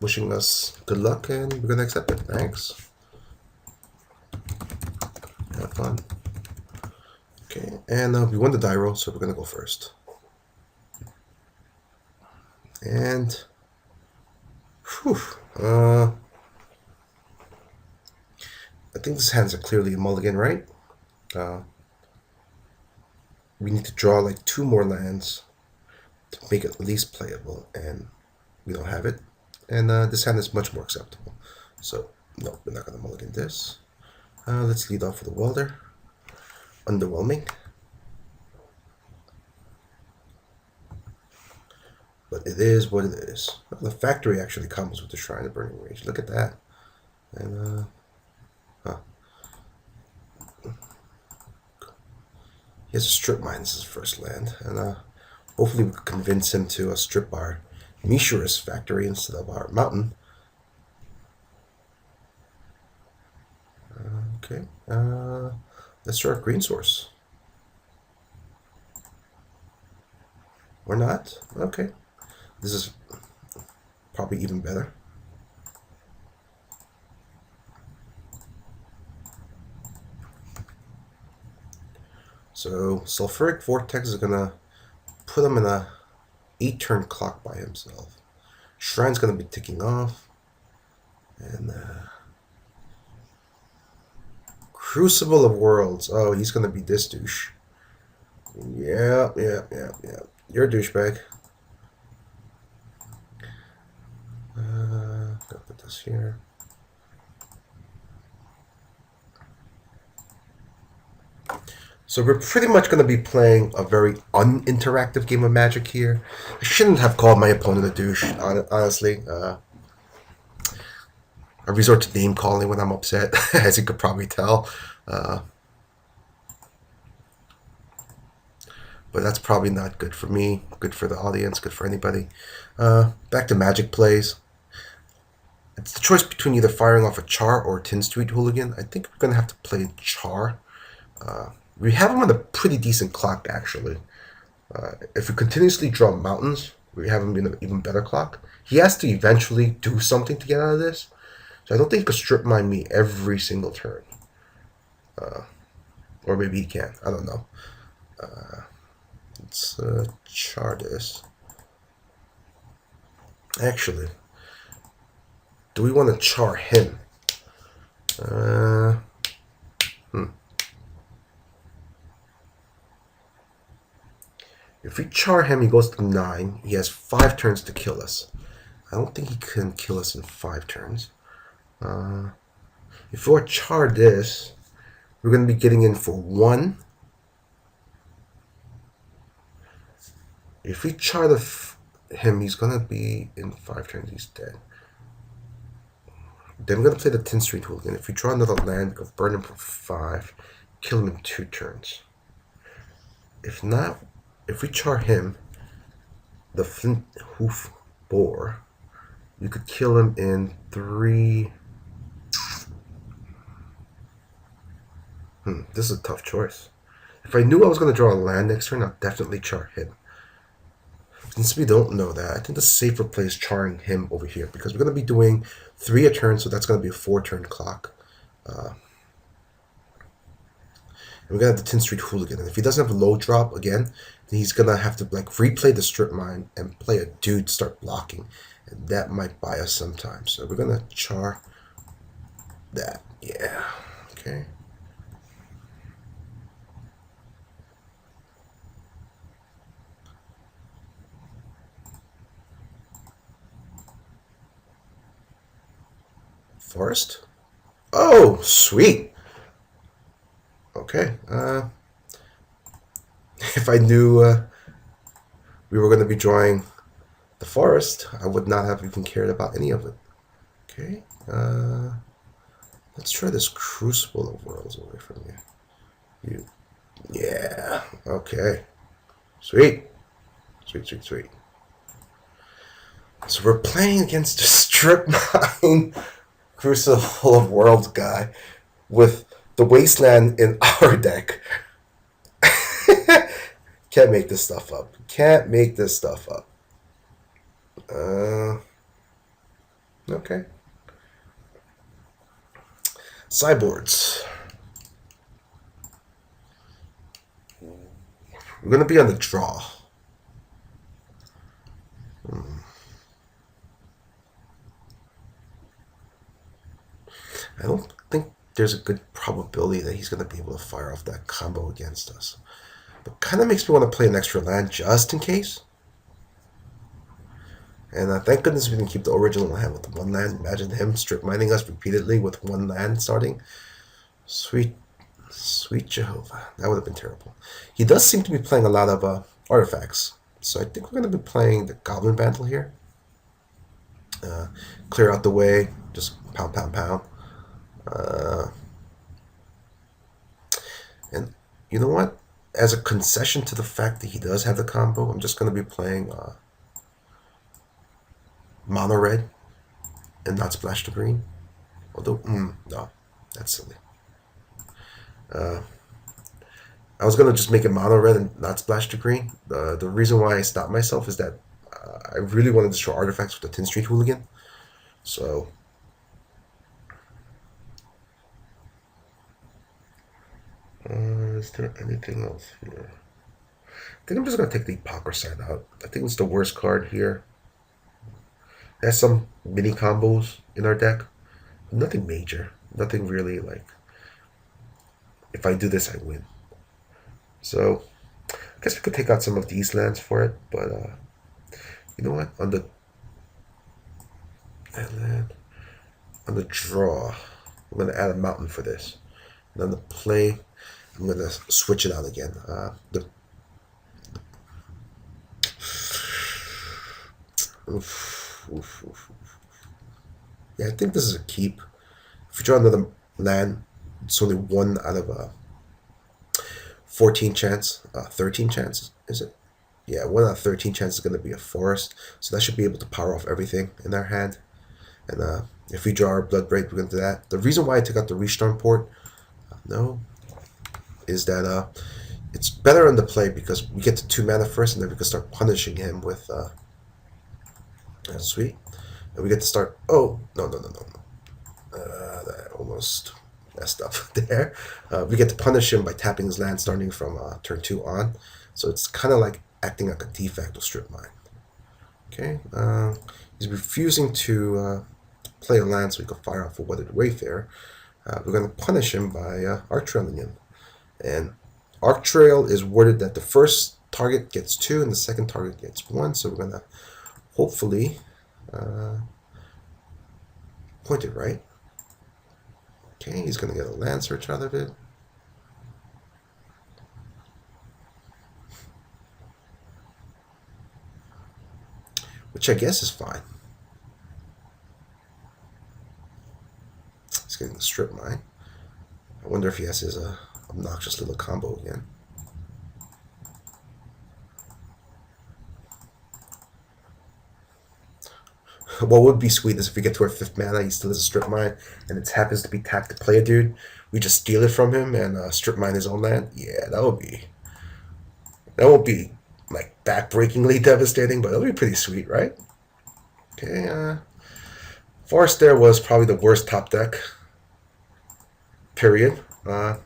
wishing us good luck, and we're gonna accept it. Thanks. Have fun. Okay, and we won the die roll, so we're gonna go first. And whew, I think this hand's are clearly a mulligan, right? We need to draw like 2 more lands to make it at least playable, and we don't have it. And this hand is much more acceptable. So no, we're not gonna mulligan this. Let's lead off with a welder. Underwhelming. But it is what it is. The factory actually comes with the Shrine of Burning Rage. Look at that. And he has a strip mine. This is his first land, and hopefully we can convince him to strip our Mishra's factory instead of our mountain. Okay, let's try our green source. Or not? Okay, this is probably even better. So Sulfuric Vortex is gonna put him in a 8-turn clock by himself. Shrine's gonna be ticking off, and Crucible of Worlds. Oh, he's gonna be this douche. Yeah. You're a douchebag. Gotta put this here. So we're pretty much going to be playing a very uninteractive game of Magic here. I shouldn't have called my opponent a douche, honestly. I resort to name calling when I'm upset, as you could probably tell. But that's probably not good for me, good for the audience, good for anybody. Back to Magic plays. It's the choice between either firing off a Char or a Tin Street Hooligan. I think we're going to have to play Char. We have him on a pretty decent clock, actually. If we continuously draw mountains, we have him in an even better clock. He has to eventually do something to get out of this. So I don't think he could strip mine me every single turn. Or maybe he can. I don't know. Let's char this. Actually, do we want to char him? If we char him, he goes to 9. He has 5 turns to kill us. I don't think he can kill us in 5 turns. If we char this, we're going to be getting in for 1. If we char him, he's going to be in 5 turns. He's dead. Then we're going to play the Tin Street Hooligan. If we draw another land, we can burn him for 5. Kill him in 2 turns. If not, if we char him, the Flint Hoof Boar, you could kill him in 3. This is a tough choice. If I knew I was going to draw a land next turn, I'd definitely char him. Since we don't know that, I think the safer play is charring him over here, because we're going to be doing 3 a turn, so that's going to be a 4-turn clock. And we're going to have the Tin Street Hooligan. And if he doesn't have a low drop again, then he's going to have to like replay the strip mine and play a dude start blocking. And that might buy us some time. So we're going to char that. Yeah. Okay. Forest? Oh, sweet. Okay. If I knew we were going to be drawing the forest, I would not have even cared about any of it. Okay. Let's try this Crucible of Worlds away from you. Yeah. Okay. Sweet. Sweet. So we're playing against a strip mine Crucible of Worlds guy with the Wasteland in our deck. Can't make this stuff up. Okay. Sideboards. We're going to be on the draw. I don't think there's a good probability that he's going to be able to fire off that combo against us. But kind of makes me want to play an extra land just in case. And thank goodness we didn't keep the original hand with one land. Imagine him strip mining us repeatedly with one land starting. Sweet Jehovah. That would have been terrible. He does seem to be playing a lot of artifacts. So I think we're going to be playing the Goblin Mantle here. Clear out the way. Just pound, pound, pound. And you know what? As a concession to the fact that he does have the combo, I'm just going to be playing mono red and not splash to green. Although, no, that's silly. I was going to just make it mono red and not splash to green. The reason why I stopped myself is that I really wanted to destroy artifacts with the Tin Street Hooligan. So, is there anything else here? I think I'm just going to take the Hypocrisite out. I think it's the worst card here. There's some mini combos in our deck. Nothing major. Nothing really like, if I do this, I win. So, I guess we could take out some of these lands for it. But, you know what? On the draw, I'm going to add a mountain for this. And on the play, I'm going to switch it out again. Yeah, I think this is a keep. If you draw another land, it's only 1 out of a 14 chance, 13 chance, is it? Yeah, 1 out of 13 chance is going to be a forest. So that should be able to power off everything in our hand. And if we draw our Bloodbraid, we're going to do that. The reason why I took out the Restorm port, is that it's better on the play because we get to 2 mana first, and then we can start punishing him with sweet. And we get to start. Oh, no. That almost messed up there. We get to punish him by tapping his land starting from turn 2 on. So it's kind of like acting like a de facto strip mine. Okay. He's refusing to play a land so we can fire off a Weathered Wayfarer. We're going to punish him by Arc Trailing him. And Arc Trail is worded that the first target gets 2 and the second target gets 1. So we're going to hopefully point it right. Okay, he's going to get a land search out of it. Which I guess is fine. He's getting the strip mine. I wonder if he has his obnoxious little combo again. What would be sweet is if we get to our 5th mana, he still has a strip mine, and it happens to be tapped to play a dude. We just steal it from him and strip mine his own land. Yeah, that won't be like backbreakingly devastating, but it'll be pretty sweet, right? Okay, Forest there was probably the worst top deck. Period. Well,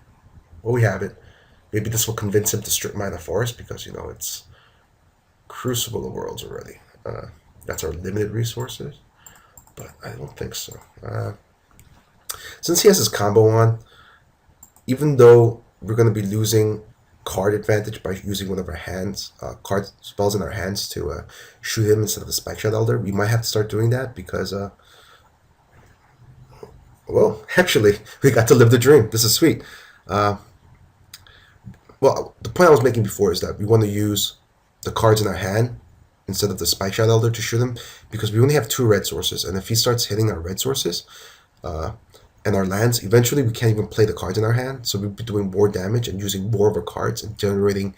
we have it. Maybe this will convince him to strip mine a forest because, you know, it's Crucible of Worlds already. That's our limited resources, but I don't think so. Since he has his combo on, even though we're going to be losing card advantage by using one of our hands, card spells in our hands to shoot him instead of the Spikeshot Elder, we might have to start doing that because, well, actually, we got to live the dream. This is sweet. Well, the point I was making before is that we want to use the cards in our hand instead of the Spikeshot Elder to shoot him, because we only have 2 red sources, and if he starts hitting our red sources and our lands, eventually we can't even play the cards in our hand, so we'll be doing more damage and using more of our cards and generating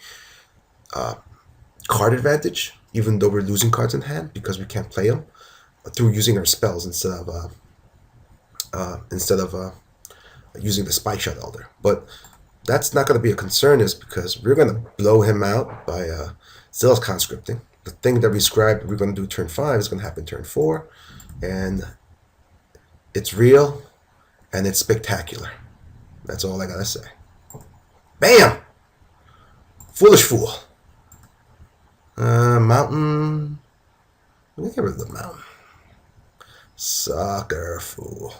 card advantage, even though we're losing cards in hand because we can't play them through using our spells instead of using the Spikeshot Elder. But that's not going to be a concern, is because we're going to blow him out by Zealous Conscripting. The thing that we scribed we're going to do turn 5 is going to happen turn 4, and It's real, and it's spectacular. That's all I gotta say. Bam! Foolish fool. Mountain. Let me get rid of the mountain. Sucker fool.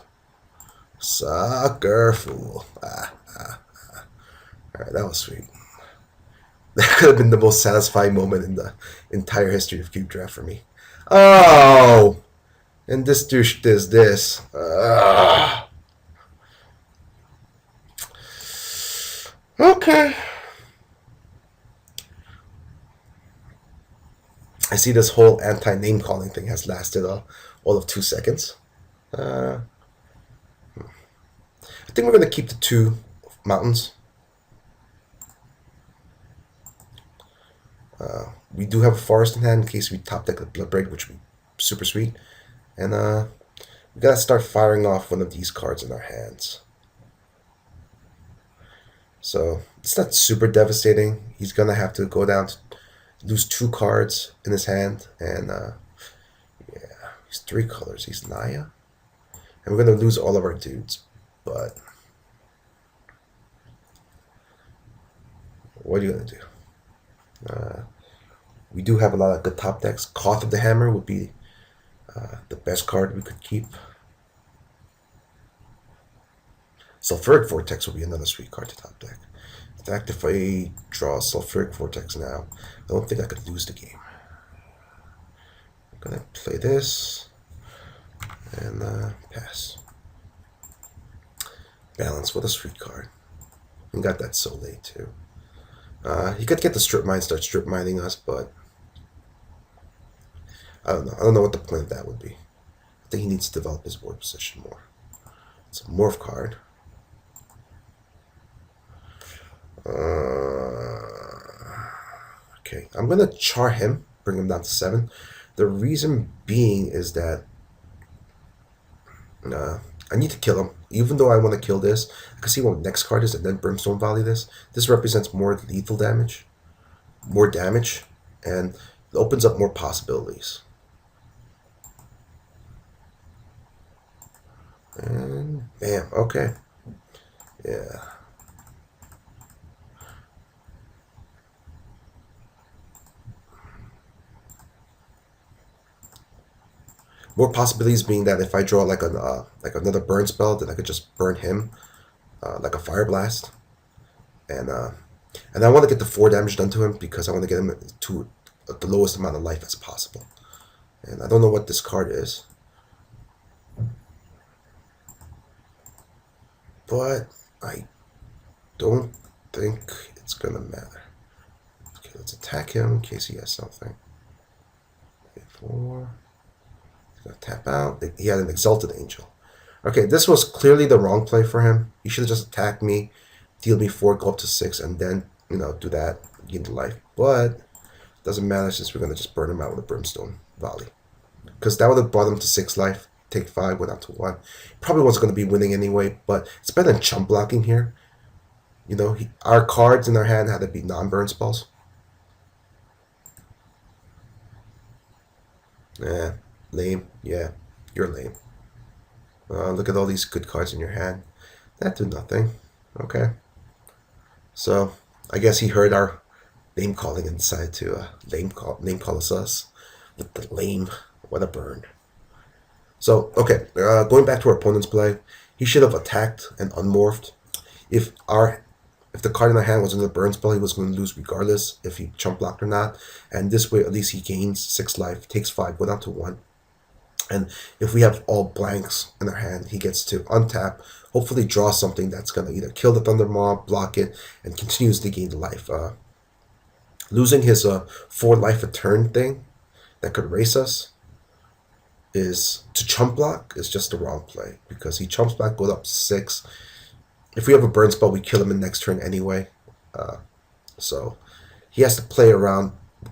Sucker fool. Alright, that was sweet. That could have been the most satisfying moment in the entire history of Cube Draft for me. Oh! And this douche does this. Okay. I see this whole anti-name calling thing has lasted all of 2 seconds. I think we're going to keep the 2 mountains. We do have a forest in hand in case we top deck the Bloodbraid, which would be super sweet. And we got to start firing off one of these cards in our hands. So it's not super devastating. He's going to have to go down to lose 2 cards in his hand. And yeah, he's 3 colors. He's Naya. And we're going to lose all of our dudes. But what are you going to do? We do have a lot of good top decks. Cough of the Hammer would be the best card we could keep. Sulfuric Vortex would be another sweet card to top deck. In fact, if I draw Sulfuric Vortex now, I don't think I could lose the game. I'm going to play this and pass. Balance with a sweet card. We got that so late too. He could get the strip mine, start strip mining us, but I don't know. I don't know what the point of that would be. I think he needs to develop his board position more. It's a morph card. Okay, I'm gonna char him, bring him down to 7. The reason being is that I need to kill him. Even though I want to kill this, I can see what next card is and then Brimstone Volley this. This represents more lethal damage, more damage, and it opens up more possibilities. And bam, okay. Yeah. More possibilities being that if I draw like another burn spell, then I could just burn him like a Fire Blast, and I want to get the 4 damage done to him because I want to get him to the lowest amount of life as possible. And I don't know what this card is, but I don't think it's gonna matter. Okay, let's attack him in case he has something. 4. Tap out. He had an Exalted Angel. Okay, this was clearly the wrong play for him. He should have just attacked me, deal me 4, go up to 6, and then, do that, gain the life. But it doesn't matter since we're going to just burn him out with a Brimstone Volley. Because that would have brought him to 6 life, take 5, went out to 1. Probably wasn't going to be winning anyway, but it's better than chump blocking here. Our cards in our hand had to be non-burn spells. Yeah. Lame. Yeah, you're lame. Look at all these good cards in your hand. That did nothing. Okay. So, I guess he heard our name calling and decided to name call us with the lame. What a burn. So, okay. Going back to our opponent's play, he should have attacked and unmorphed. If the card in our hand was in the burn spell, he was going to lose regardless if he chump blocked or not. And this way, at least he gains 6 life, takes 5, went out to 1. And if we have all blanks in our hand, he gets to untap, hopefully draw something that's going to either kill the Thunder Mob, block it, and continues to gain life. Losing his 4 life a turn thing that could race us is to chump block is just the wrong play because he chumps back, goes up to 6. If we have a burn spell, we kill him in next turn anyway. So he has to play around the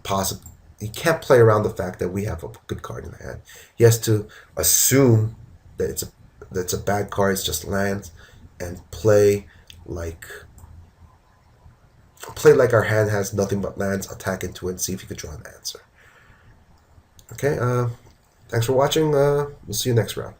He can't play around the fact that we have a good card in the hand. He has to assume that it's a bad card, it's just lands, and play like our hand has nothing but lands, attack into it, and see if he could draw an answer. Okay, thanks for watching. We'll see you next round.